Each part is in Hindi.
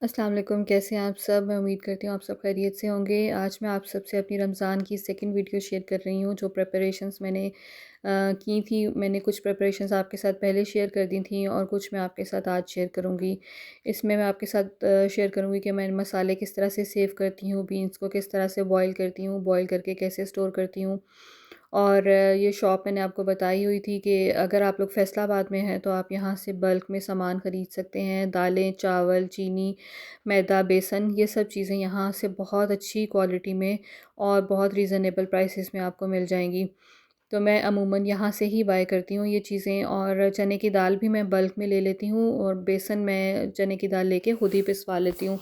अस्सलाम वालेकुम, कैसे हैं आप सब? मैं उम्मीद करती हूँ आप सब खैरियत से होंगे। आज मैं आप सबसे अपनी रमज़ान की सेकंड वीडियो शेयर कर रही हूँ, जो प्रिपरेशंस मैंने की थी। मैंने कुछ प्रिपरेशंस आपके साथ पहले शेयर कर दी थी और कुछ मैं आपके साथ आज शेयर करूँगी। इसमें मैं आपके साथ शेयर करूँगी कि मैं मसाले किस तरह से सेव करती हूँ, बीन्स को किस तरह से बॉयल करती हूँ, बॉयल करके कैसे स्टोर करती हूँ। और ये शॉप मैंने आपको बताई हुई थी कि अगर आप लोग फैसलाबाद में हैं तो आप यहाँ से बल्क में सामान ख़रीद सकते हैं। दालें, चावल, चीनी, मैदा, बेसन, ये सब चीज़ें यहाँ से बहुत अच्छी क्वालिटी में और बहुत रीज़नेबल प्राइसेस में आपको मिल जाएंगी। तो मैं अमूमन यहाँ से ही बाय करती हूँ ये चीज़ें। और चने की दाल भी मैं बल्क में ले लेती हूँ और बेसन मैं चने की दाल लेके खुद ही पिसवा लेती हूँ।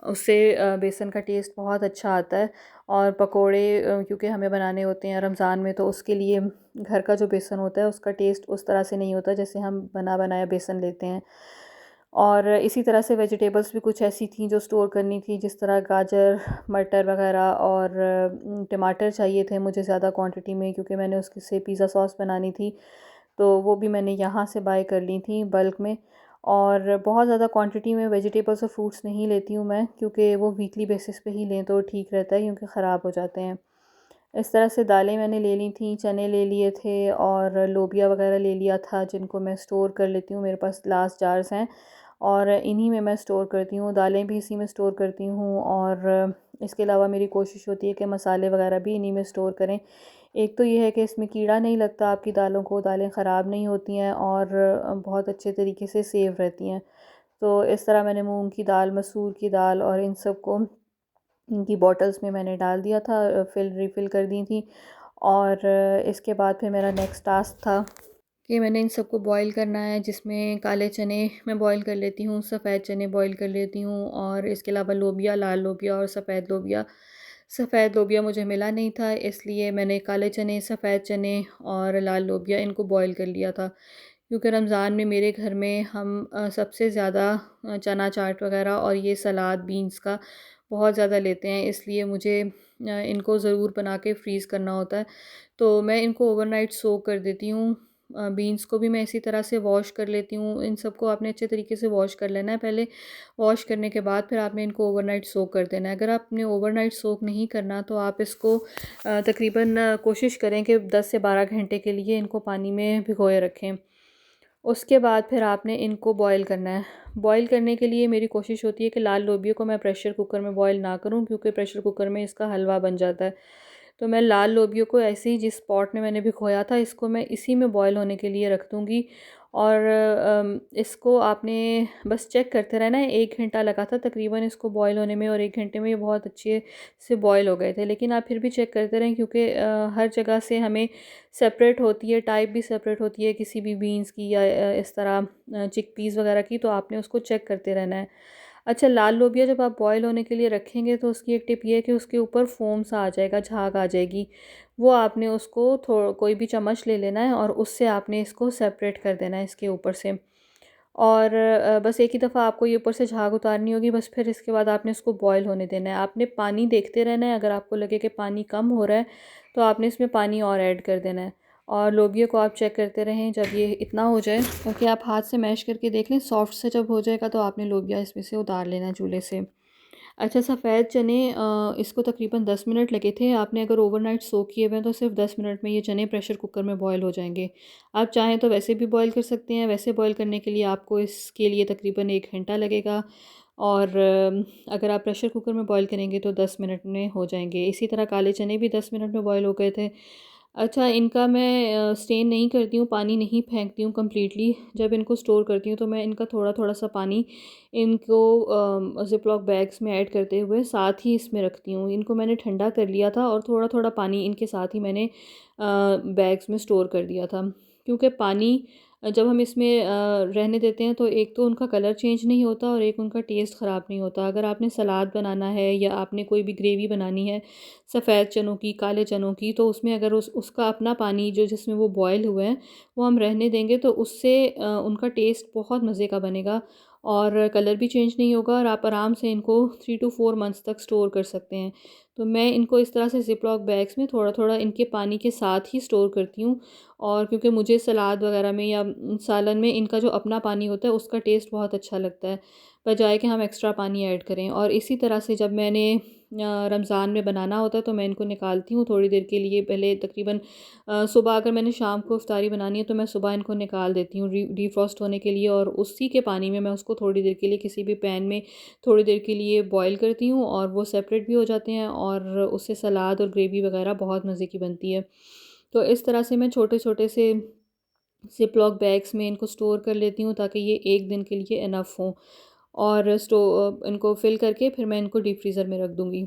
उससे बेसन का टेस्ट बहुत अच्छा आता है। और पकोड़े क्योंकि हमें बनाने होते हैं रमज़ान में, तो उसके लिए घर का जो बेसन होता है उसका टेस्ट उस तरह से नहीं होता जैसे हम बना बनाया बेसन लेते हैं। और इसी तरह से वेजिटेबल्स भी कुछ ऐसी थी जो स्टोर करनी थी, जिस तरह गाजर, मटर वगैरह। और टमाटर चाहिए थे मुझे ज़्यादा क्वांटिटी में, क्योंकि मैंने उसके से पिज़्ज़ा सॉस बनानी थी। तो वो भी मैंने यहाँ से बाय कर ली थी बल्क में। और बहुत ज़्यादा क्वांटिटी में वेजिटेबल्स और फ्रूट्स नहीं लेती हूँ मैं, क्योंकि वो वीकली बेसिस पे ही लें तो ठीक रहता है, क्योंकि ख़राब हो जाते हैं। इस तरह से दालें मैंने ले ली थी, चने ले लिए थे और लोबिया वगैरह ले लिया था, जिनको मैं स्टोर कर लेती हूँ। मेरे पास ग्लास जार्स हैं और इन्हीं में मैं स्टोर करती हूँ। दालें भी इसी में स्टोर करती हूँ। और इसके अलावा मेरी कोशिश होती है कि मसाले वगैरह भी इन्हीं में स्टोर करें। एक तो ये है कि इसमें कीड़ा नहीं लगता आपकी दालों को, दालें ख़राब नहीं होती हैं और बहुत अच्छे तरीके से सेव रहती हैं। तो इस तरह मैंने मूंग की दाल, मसूर की दाल और इन सब को इनकी बॉटल्स में मैंने डाल दिया था, रिफ़िल कर दी थी। और इसके बाद फिर मेरा नेक्स्ट टास्क था कि मैंने इन सबको बॉईल करना है, जिसमें काले चने मैं बॉईल कर लेती हूँ, सफ़ेद चने बॉईल कर लेती हूँ और इसके अलावा लोबिया, लाल लोबिया और सफ़ेद लोबिया। सफ़ेद लोबिया मुझे मिला नहीं था, इसलिए मैंने काले चने, सफ़ेद चने और लाल लोबिया इनको बॉईल कर लिया था। क्योंकि रमज़ान में मेरे घर में हम सबसे ज़्यादा चना चाट वग़ैरह और ये सलाद बीन्स का बहुत ज़्यादा लेते हैं, इसलिए मुझे इनको ज़रूर बना के फ्रीज़ करना होता है। तो मैं इनको ओवरनाइट सोक कर देती हूँ। बीन्स को भी मैं इसी तरह से वॉश कर लेती हूँ। इन सबको आपने अच्छे तरीके से वॉश कर लेना है पहले। वॉश करने के बाद फिर आपने इनको ओवरनाइट सोक कर देना है। अगर आपने ओवरनाइट सोक नहीं करना तो आप इसको तकरीबन कोशिश करें कि 10 से 12 घंटे के लिए इनको पानी में भिगोए रखें। उसके बाद फिर आपने इनको बॉईल करना है। बॉईल करने के लिए मेरी कोशिश होती है कि लाल लोबिया को मैं प्रेशर कुकर में बॉईल ना करूं, क्योंकि प्रेशर कुकर में इसका हलवा बन जाता है। तो मैं लाल लोबिया को ऐसे ही जिस पॉट में मैंने भिगोया था, इसको मैं इसी में बॉईल होने के लिए रख दूँगी। और इसको आपने बस चेक करते रहना है। 1 घंटा लगा था तकरीबन इसको बॉईल होने में और 1 घंटे में ये बहुत अच्छे से बॉईल हो गए थे। लेकिन आप फिर भी चेक करते रहें, क्योंकि हर जगह से हमें सेपरेट होती है, टाइप भी सेपरेट होती है किसी भी बीन्स की या इस तरह चिकपीस वगैरह की, तो आपने उसको चेक करते रहना है। अच्छा, लाल लोबिया जब आप बॉयल होने के लिए रखेंगे तो उसकी एक टिप ये है कि उसके ऊपर फोम सा आ जाएगा, झाग आ जाएगी। वो आपने उसको कोई भी चम्मच ले लेना है और उससे आपने इसको सेपरेट कर देना है इसके ऊपर से। और बस एक ही दफ़ा आपको ये ऊपर से झाग उतारनी होगी, बस फिर इसके बाद आपने इसको बॉयल होने देना है। आपने पानी देखते रहना है, अगर आपको लगे कि पानी कम हो रहा है तो आपने इसमें पानी और ऐड कर देना है। और लोबिया को आप चेक करते रहें जब ये इतना हो जाए, क्योंकि आप हाथ से मैश करके देख लें, सॉफ्ट से जब हो जाएगा तो आपने लोबिया इसमें से उतार लेना चूल्हे से। अच्छा, सफ़ेद चने इसको तकरीबन 10 मिनट लगे थे। आपने अगर ओवरनाइट सोक किए हुए हैं तो सिर्फ 10 मिनट में ये चने प्रेशर कुकर में बॉयल हो जाएंगे। आप चाहें तो वैसे भी बॉयल कर सकते हैं। वैसे बॉयल करने के लिए आपको इसके लिए तकरीबन 1 घंटा लगेगा। और अगर आप प्रेशर कुकर में बॉयल करेंगे तो 10 मिनट में हो जाएंगे। इसी तरह काले चने भी 10 मिनट में बॉयल हो गए थे। अच्छा, इनका मैं स्टेन नहीं करती हूँ, पानी नहीं फेंकती हूँ कम्प्लीटली। जब इनको स्टोर करती हूँ तो मैं इनका थोड़ा थोड़ा सा पानी इनको ज़िप-लॉक बैग्स में ऐड करते हुए साथ ही इसमें रखती हूँ। इनको मैंने ठंडा कर लिया था और थोड़ा थोड़ा पानी इनके साथ ही मैंने बैग्स में स्टोर कर दिया था। क्योंकि पानी जब हम इसमें रहने देते हैं तो एक तो उनका कलर चेंज नहीं होता और एक उनका टेस्ट ख़राब नहीं होता। अगर आपने सलाद बनाना है या आपने कोई भी ग्रेवी बनानी है सफ़ेद चनों की, काले चनों की, तो उसमें अगर उसका अपना पानी जो जिसमें वो बॉयल हुए हैं वो हम रहने देंगे तो उससे उनका टेस्ट बहुत मज़े का बनेगा और कलर भी चेंज नहीं होगा और आप आराम से इनको 3 to 4 मंथ्स तक स्टोर कर सकते हैं। तो मैं इनको इस तरह से ज़िप-लॉक बैग्स में थोड़ा-थोड़ा इनके पानी के साथ ही स्टोर करती हूँ। और क्योंकि मुझे सलाद वग़ैरह में या सालन में इनका जो अपना पानी होता है उसका टेस्ट बहुत अच्छा लगता है, बजाए कि हम एक्स्ट्रा पानी ऐड करें। और इसी तरह से जब मैंने रमज़ान में बनाना होता है तो मैं इनको निकालती हूँ थोड़ी देर के लिए, पहले तकरीबन सुबह अगर मैंने शाम को इफ्तारी बनानी है तो मैं सुबह इनको निकाल देती हूँ डिफ्रॉस्ट होने के लिए, और उसी के पानी में मैं उसको थोड़ी देर के लिए किसी भी पैन में थोड़ी देर के लिए बॉईल करती हूँ, और वो सेपरेट भी हो जाते हैं और उससे सलाद और ग्रेवी वगैरह बहुत मज़े की बनती है। तो इस तरह से मैं छोटे-छोटे से ज़िप-लॉक बैग्स में इनको स्टोर कर लेती हूँ ताकि ये 1 दिन के लिए इनफ़ हों, और इनको फ़िल करके फिर मैं इनको डीप फ्रीज़र में रख दूँगी।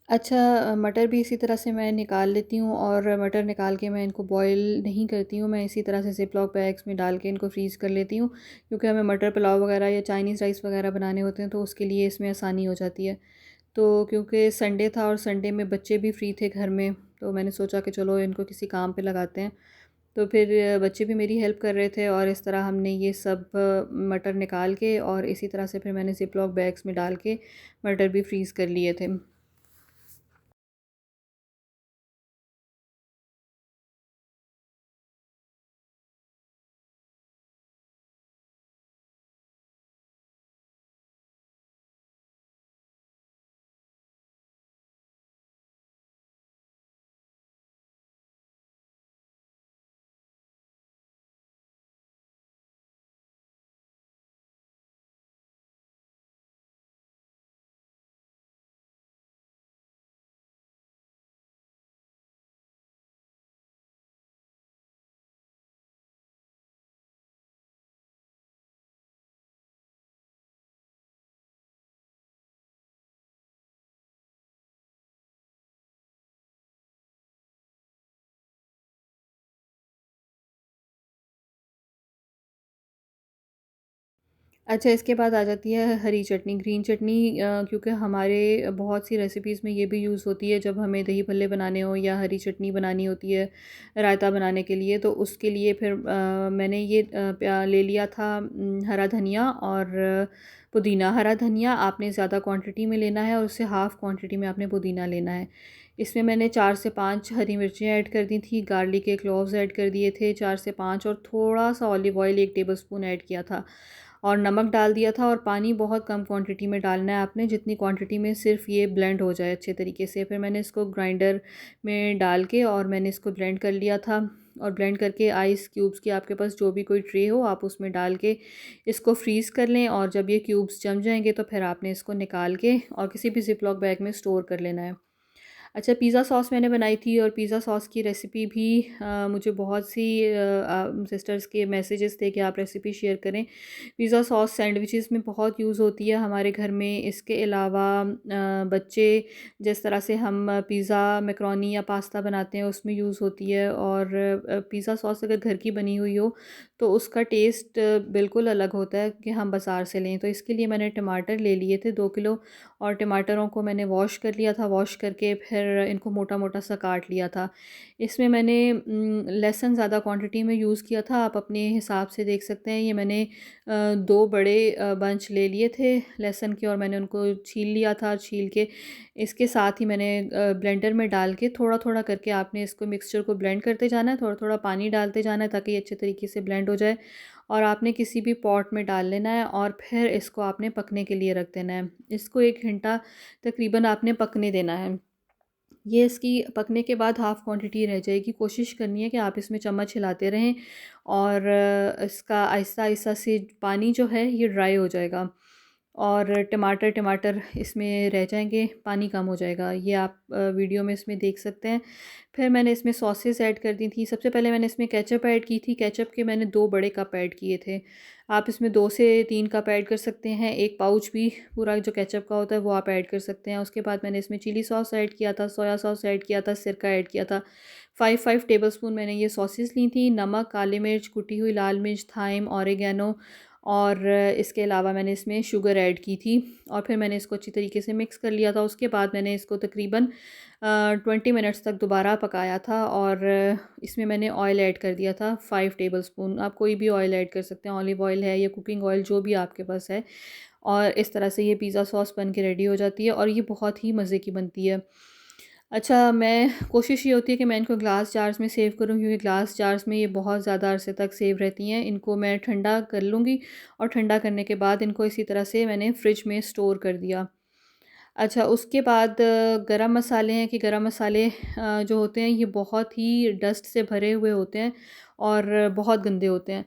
अच्छा, मटर भी इसी तरह से मैं निकाल लेती हूँ, और मटर निकाल के मैं इनको बॉईल नहीं करती हूँ, मैं इसी तरह से ज़िप-लॉक बैग्स में डाल के इनको फ्रीज़ कर लेती हूँ, क्योंकि हमें मटर पुलाव वगैरह या चाइनीज़ राइस वगैरह बनाने होते हैं तो उसके लिए इसमें आसानी हो जाती है। तो क्योंकि संडे था और संडे में बच्चे भी फ्री थे घर में, तो मैंने सोचा कि चलो इनको किसी काम पे लगाते हैं। तो फिर बच्चे भी मेरी हेल्प कर रहे थे, और इस तरह हमने ये सब मटर निकाल के और इसी तरह से फिर मैंने ज़िप-लॉक बैग्स में डाल के मटर भी फ्रीज़ कर लिए थे। अच्छा, इसके बाद आ जाती है हरी चटनी, ग्रीन चटनी, क्योंकि हमारे बहुत सी रेसिपीज़ में ये भी यूज़ होती है जब हमें दही भल्ले बनाने हो या हरी चटनी बनानी होती है रायता बनाने के लिए, तो उसके लिए फिर मैंने ये ले लिया था हरा धनिया और पुदीना। हरा धनिया आपने ज़्यादा क्वांटिटी में लेना है और उससे हाफ़ क्वांटिटी में आपने पुदीना लेना है। इसमें मैंने 4 से 5 हरी मिर्चें ऐड कर दी थी, गार्लिक के क्लॉव्स ऐड कर दिए थे 4 से 5, और थोड़ा-सा ऑलिव ऑयल 1 टेबलस्पून ऐड किया था, और नमक डाल दिया था, और पानी बहुत कम क्वांटिटी में डालना है आपने, जितनी क्वांटिटी में सिर्फ़ ये ब्लेंड हो जाए अच्छे तरीके से। फिर मैंने इसको ग्राइंडर में डाल के और मैंने इसको ब्लेंड कर लिया था, और ब्लेंड करके आइस क्यूब्स की आपके पास जो भी कोई ट्रे हो आप उसमें डाल के इसको फ्रीज़ कर लें, और जब ये क्यूब्स जम जाएंगे तो फिर आपने इसको निकाल के और किसी भी ज़िप लॉक बैग में स्टोर कर लेना है। अच्छा, पिज़्ज़ा सॉस मैंने बनाई थी और पिज़्ज़ा सॉस की रेसिपी भी मुझे बहुत सी सिस्टर्स के मैसेजेस थे कि आप रेसिपी शेयर करें। पिज़्ज़ा सॉस सैंडविचेस में बहुत यूज़ होती है हमारे घर में। इसके अलावा बच्चे जिस तरह से हम पिज़्ज़ा, मैकरोनी या पास्ता बनाते हैं उसमें यूज़ होती है। और पिज़्ज़ा सॉस अगर घर की बनी हुई हो तो उसका टेस्ट बिल्कुल अलग होता है कि हम बाज़ार से लें। तो इसके लिए मैंने टमाटर ले लिए थे 2 किलो, और टमाटरों को मैंने वॉश कर लिया था। वॉश करके फिर इनको मोटा-मोटा सा काट लिया था। इसमें मैंने लहसुन ज़्यादा क्वांटिटी में यूज़ किया था, आप अपने हिसाब से देख सकते हैं। ये मैंने 2 बड़े बंच ले लिए थे लहसुन के, और मैंने उनको छील लिया था। छील के इसके साथ ही मैंने ब्लेंडर में डाल के थोड़ा-थोड़ा करके आपने इसको मिक्सचर को ब्लेंड करते जाना है, थोड़ा-थोड़ा पानी डालते जाना है ताकि ये अच्छे तरीके से ब्लेंड हो जाए। और आपने किसी भी पॉट में डाल लेना है और फिर इसको आपने पकने के लिए रख देना है। इसको 1 घंटा तकरीबन आपने पकने देना है। ये इसकी पकने के बाद हाफ़ क्वांटिटी रह जाएगी। कोशिश करनी है कि आप इसमें चम्मच हिलाते रहें, और इसका आहिस्ता-आहिस्ता से पानी जो है ये ड्राई हो जाएगा, और टमाटर टमाटर इसमें रह जाएँगे, पानी कम हो जाएगा। ये आप वीडियो में इसमें देख सकते हैं। फिर मैंने इसमें सॉसेस ऐड कर दी थी। सबसे पहले मैंने इसमें केचअप ऐड की थी। केचअप के मैंने 2 बड़े कप ऐड किए थे। आप इसमें 2 से 3 कप ऐड कर सकते हैं। 1 पाउच भी पूरा जो केचअप का होता है वो आप ऐड कर सकते हैं। उसके बाद मैंने इसमें चिली सॉस ऐड किया था, सोया सॉस ऐड किया था, सिरका ऐड किया था। 5-5 टेबलस्पून मैंने ये सॉसेस ली थी। नमक, काली मिर्च, कुटी हुई लाल मिर्च, थाइम, ऑरिगेनो, और इसके अलावा मैंने इसमें शुगर ऐड की थी, और फिर मैंने इसको अच्छी तरीके से मिक्स कर लिया था। उसके बाद मैंने इसको तकरीबन 20 मिनट्स तक दोबारा पकाया था, और इसमें मैंने ऑयल ऐड कर दिया था 5 टेबलस्पून। आप कोई भी ऑयल ऐड कर सकते हैं, ऑलिव ऑयल है या कुकिंग ऑयल जो भी आपके पास है। और इस तरह से ये पिज़्ज़ा सॉस बन के रेडी हो जाती है, और ये बहुत ही मज़े की बनती है। अच्छा, मैं कोशिश ये होती है कि मैं इनको ग्लास जार्स में सेव करूँ, क्योंकि ग्लास जार्स में ये बहुत ज़्यादा अरसे तक सेव रहती हैं। इनको मैं ठंडा कर लूँगी, और ठंडा करने के बाद इनको इसी तरह से मैंने फ्रिज में स्टोर कर दिया। अच्छा, उसके बाद गरम मसाले हैं कि गरम मसाले जो होते हैं ये बहुत ही डस्ट से भरे हुए होते हैं और बहुत गंदे होते हैं।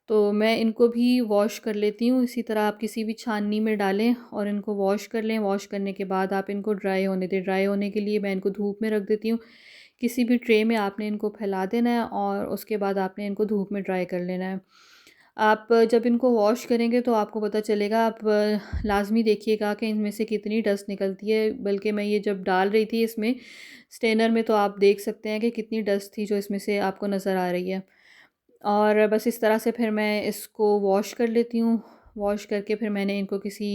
तो मैं इनको भी वॉश कर लेती हूँ। इसी तरह आप किसी भी छाननी में डालें और इनको वॉश कर लें। वॉश करने के बाद आप इनको ड्राई होने दें। ड्राई होने के लिए मैं इनको धूप में रख देती हूँ। किसी भी ट्रे में आपने इनको फैला देना है, और उसके बाद आपने इनको धूप में ड्राई कर लेना है। आप जब इनको वॉश करेंगे तो आपको पता चलेगा। आप लाज़मी देखिएगा कि इनमें से कितनी डस्ट निकलती है। बल्कि मैं ये जब डाल रही थी इसमें स्ट्रेनर में, तो आप देख सकते हैं कि कितनी डस्ट थी जो इसमें से आपको नज़र आ रही है। और बस इस तरह से फिर मैं इसको वॉश कर लेती हूँ। वॉश करके फिर मैंने इनको किसी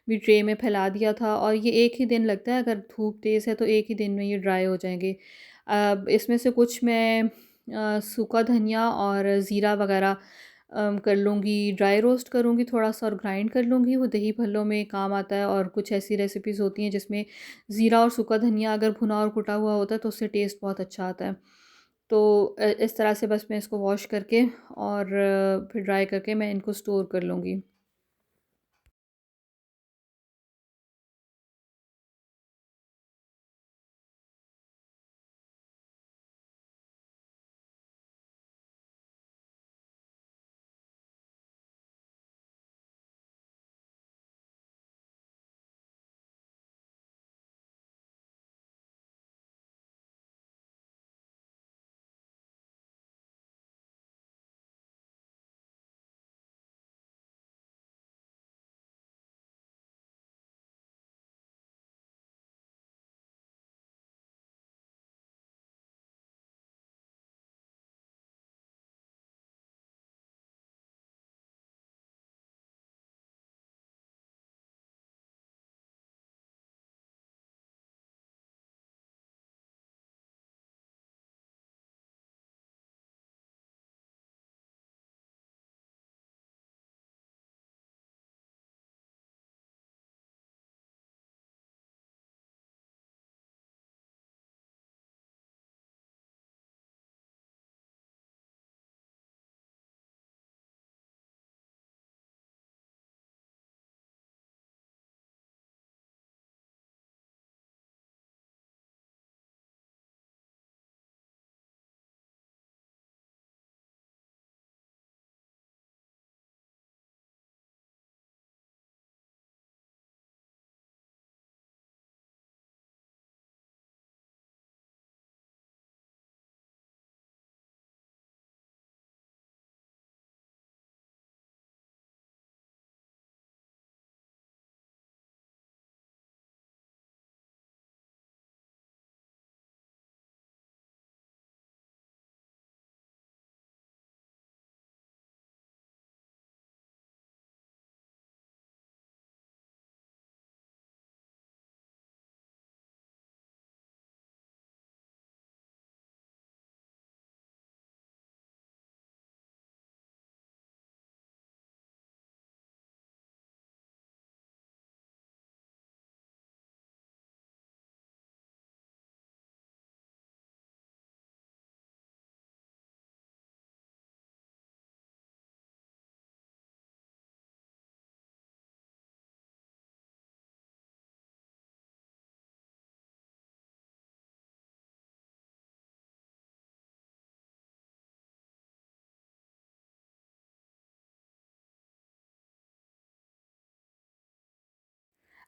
भी ट्रे में फैला दिया था, और ये 1 ही दिन लगता है। अगर धूप तेज़ है तो 1 ही दिन में ये ड्राई हो जाएँगे। अब इसमें से कुछ मैं सूखा धनिया और ज़ीरा वग़ैरह कर लूँगी, ड्राई रोस्ट करूँगी थोड़ा-सा और ग्राइंड कर लूँगी। वो दही भल्लों में काम आता है, और कुछ ऐसी रेसिपीज़ होती हैं जिसमें ज़ीरा और सूखा धनिया अगर भुना और कुटा हुआ होता है तो उससे टेस्ट बहुत अच्छा आता है। तो इस तरह से बस मैं इसको वॉश करके और फिर ड्राई करके मैं इनको स्टोर कर लूँगी।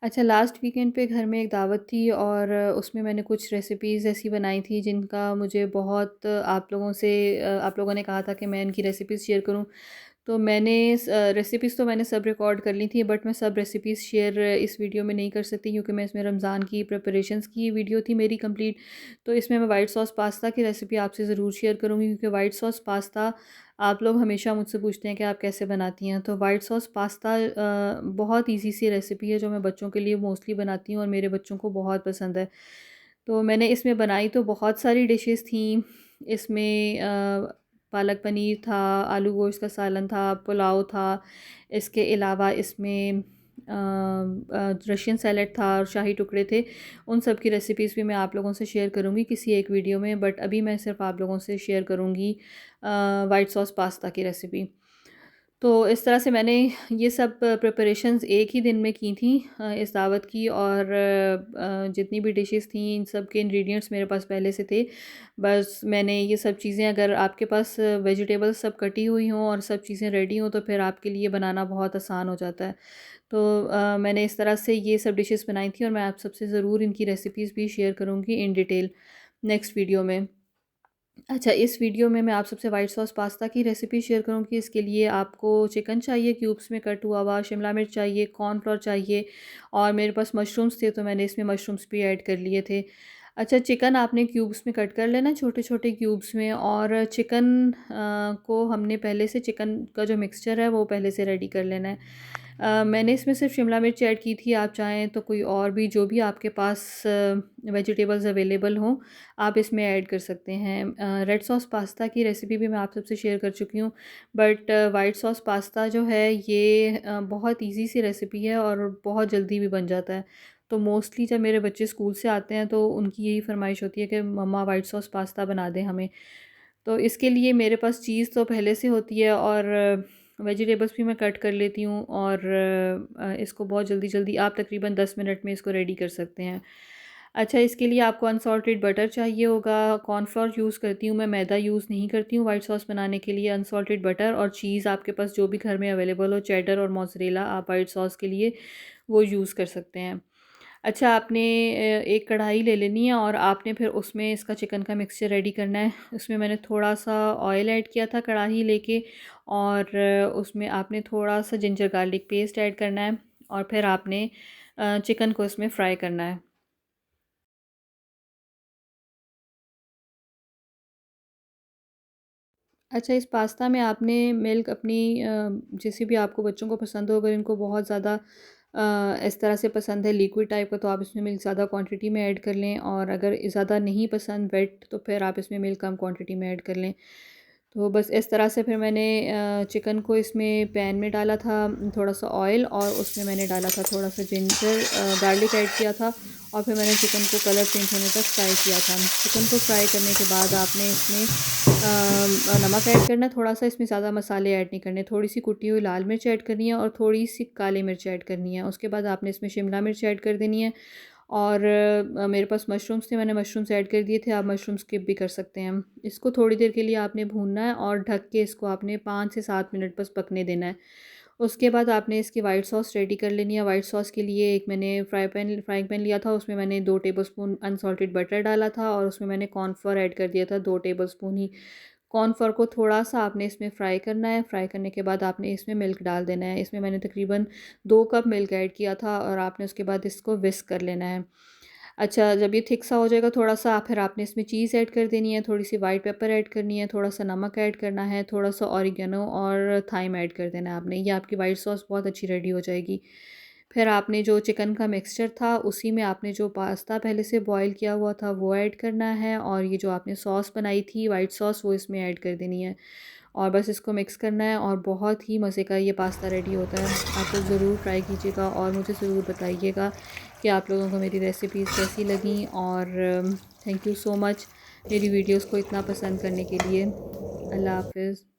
अच्छा, लास्ट वीकेंड पे घर में एक दावत थी और उसमें मैंने कुछ रेसिपीज़ ऐसी बनाई थी जिनका मुझे बहुत आप लोगों ने कहा था कि मैं इनकी रेसिपीज़ शेयर करूं। तो रेसिपीज़ तो मैंने सब रिकॉर्ड कर ली थी, बट मैं सब रेसिपीज़ शेयर इस वीडियो में नहीं कर सकती क्योंकि मैं इसमें रमज़ान की प्रिपरेशंस की वीडियो थी मेरी कंप्लीट। तो इसमें मैं वाइट सॉस पास्ता की रेसिपी आपसे ज़रूर शेयर करूँगी क्योंकि वाइट सॉस पास्ता आप लोग हमेशा मुझसे पूछते हैं कि आप कैसे बनाती हैं। तो वाइट सॉस पास्ता बहुत ईज़ी सी रेसिपी है जो मैं बच्चों के लिए मोस्टली बनाती हूँ और मेरे बच्चों को बहुत पसंद है। तो मैंने इसमें बनाई तो बहुत सारी डिशेस थी। इसमें पालक पनीर था, आलू गोश्त का सालन था, पुलाव था। इसके अलावा इसमें रशियन सैलेड था और शाही टुकड़े थे। उन सब की रेसिपीज़ भी मैं आप लोगों से शेयर करूँगी किसी एक वीडियो में, बट अभी मैं सिर्फ आप लोगों से शेयर करूँगी वाइट सॉस पास्ता की रेसिपी। तो इस तरह से मैंने ये सब प्रिपरेशंस एक ही दिन में की थी इस दावत की, और जितनी भी डिशेस थी इन सब के इंग्रेडिएंट्स मेरे पास पहले से थे। बस मैंने ये सब चीज़ें, अगर आपके पास वेजिटेबल्स सब कटी हुई हों और सब चीज़ें रेडी हों तो फिर आपके लिए बनाना बहुत आसान हो जाता है। तो मैंने इस तरह से ये सब डिशेस बनाई थी और मैं आप सबसे ज़रूर इनकी रेसिपीज़ भी शेयर करूँगी इन डिटेल नेक्स्ट वीडियो में। अच्छा, इस वीडियो में मैं आप सबसे वाइट सॉस पास्ता की रेसिपी शेयर करूँगी। इसके लिए आपको चिकन चाहिए क्यूब्स में कट हुआ, शिमला मिर्च चाहिए, कॉर्नफ्लोर चाहिए और मेरे पास मशरूम्स थे तो मैंने इसमें मशरूम्स भी ऐड कर लिए थे। अच्छा, चिकन आपने क्यूब्स में कट कर लेना छोटे-छोटे क्यूब्स में, और चिकन को हमने पहले से चिकन का जो मिक्सचर है वो पहले से रेडी कर लेना है। मैंने इसमें सिर्फ शिमला मिर्च ऐड की थी, आप चाहें तो कोई और भी जो भी आपके पास वेजिटेबल्स अवेलेबल हों आप इसमें ऐड कर सकते हैं। रेड सॉस पास्ता की रेसिपी भी मैं आप सबसे शेयर कर चुकी हूँ, बट वाइट सॉस पास्ता जो है ये बहुत इजी सी रेसिपी है और बहुत जल्दी भी बन जाता है। तो मोस्टली जब मेरे बच्चे स्कूल से आते हैं तो उनकी यही फरमाइश होती है कि मम्मा वाइट सॉस पास्ता बना दें हमें। तो इसके लिए मेरे पास चीज़ तो पहले से होती है और वेजिटेबल्स भी मैं कट कर लेती हूँ, और इसको बहुत जल्दी-जल्दी आप तकरीबन 10 मिनट में इसको रेडी कर सकते हैं। अच्छा, इसके लिए आपको अनसॉल्टेड बटर चाहिए होगा। कॉर्नफ्लोर यूज़ करती हूँ मैं, मैदा यूज़ नहीं करती हूँ वाइट सॉस बनाने के लिए। अनसॉल्टेड बटर और चीज़ आपके पास जो भी घर में अवेलेबल हो, चेडर और मोज़रेला आप वाइट सॉस के लिए वो यूज़ कर सकते हैं। अच्छा, आपने एक कढ़ाई ले लेनी है और आपने फिर उसमें इसका चिकन का मिक्सचर रेडी करना है। उसमें मैंने थोड़ा-सा ऑयल ऐड किया था कढ़ाई लेके, और उसमें आपने थोड़ा-सा जिंजर गार्लिक पेस्ट ऐड करना है और फिर आपने चिकन को इसमें फ्राई करना है। अच्छा, इस पास्ता में आपने मिल्क अपनी जैसे भी आपको बच्चों को पसंद हो, अगर इनको बहुत ज़्यादा इस तरह से पसंद है लिक्विड टाइप का तो आप इसमें मिल्क ज़्यादा क्वांटिटी में ऐड कर लें, और अगर ज़्यादा नहीं पसंद वेट तो फिर आप इसमें मिल्क कम क्वांटिटी में ऐड कर लें। तो बस इस तरह से फिर मैंने चिकन को इसमें पैन में डाला था, थोड़ा-सा ऑयल, और उसमें मैंने डाला था थोड़ा-सा जिंजर गार्लिक ऐड किया था, और फिर मैंने चिकन को कलर चेंज होने तक फ्राई किया था। चिकन को फ्राई करने के बाद आपने इसमें नमक ऐड करना है थोड़ा-सा, इसमें ज़्यादा मसाले ऐड नहीं करने। थोड़ी-सी कुटी हुई लाल मिर्च ऐड करनी है और थोड़ी-सी काली मिर्च ऐड करनी है। उसके बाद आपने इसमें शिमला मिर्च ऐड कर देनी है, और मेरे पास मशरूम्स थे, मैंने मशरूम्स ऐड कर दिए थे, आप मशरूम स्किप भी कर सकते हैं। इसको थोड़ी देर के लिए आपने भूनना है और ढक के इसको आपने 5 से 7 मिनट बस पकने देना है। उसके बाद आपने इसकी वाइट सॉस रेडी कर लेनी है। वाइट सॉस के लिए एक मैंने फ्राइंग पैन लिया था, उसमें मैंने 2 टेबलस्पून अनसॉल्टेड बटर डाला था और उसमें मैंने कॉर्नफ्लोर ऐड कर दिया था 2 टेबलस्पून ही। कॉर्नफ्लोर को थोड़ा-सा आपने इसमें फ्राई करना है, फ्राई करने के बाद आपने इसमें मिल्क डाल देना है। इसमें मैंने तकरीबन 2 कप मिल्क ऐड किया था और आपने उसके बाद इसको व्हिस्क कर लेना है। अच्छा, जब ये थिक सा हो जाएगा थोड़ा-सा, फिर आपने इसमें चीज़ ऐड कर देनी है, थोड़ी-सी व्हाइट पेपर ऐड करनी है, थोड़ा-सा नमक ऐड करना है, थोड़ा-सा ऑरिगेनो और थाइम ऐड कर देना है आपने। ये आपकी व्हाइट सॉस बहुत अच्छी रेडी हो जाएगी। फिर आपने जो चिकन का मिक्सचर था, उसी में आपने जो पास्ता पहले से बॉयल किया हुआ था, वो ऐड करना है, और ये जो आपने सॉस बनाई थी, व्हाइट सॉस, वो इसमें ऐड कर देनी है। और बस इसको मिक्स करना है और बहुत ही मज़े का ये पास्ता रेडी होता है। आप लोग ज़रूर ट्राई कीजिएगा और मुझे ज़रूर बताइएगा कि आप लोगों को मेरी रेसिपीज़ कैसी लगी, और थैंक यू सो मच मेरी वीडियोस को इतना पसंद करने के लिए। अल्लाह हाफ़िज़।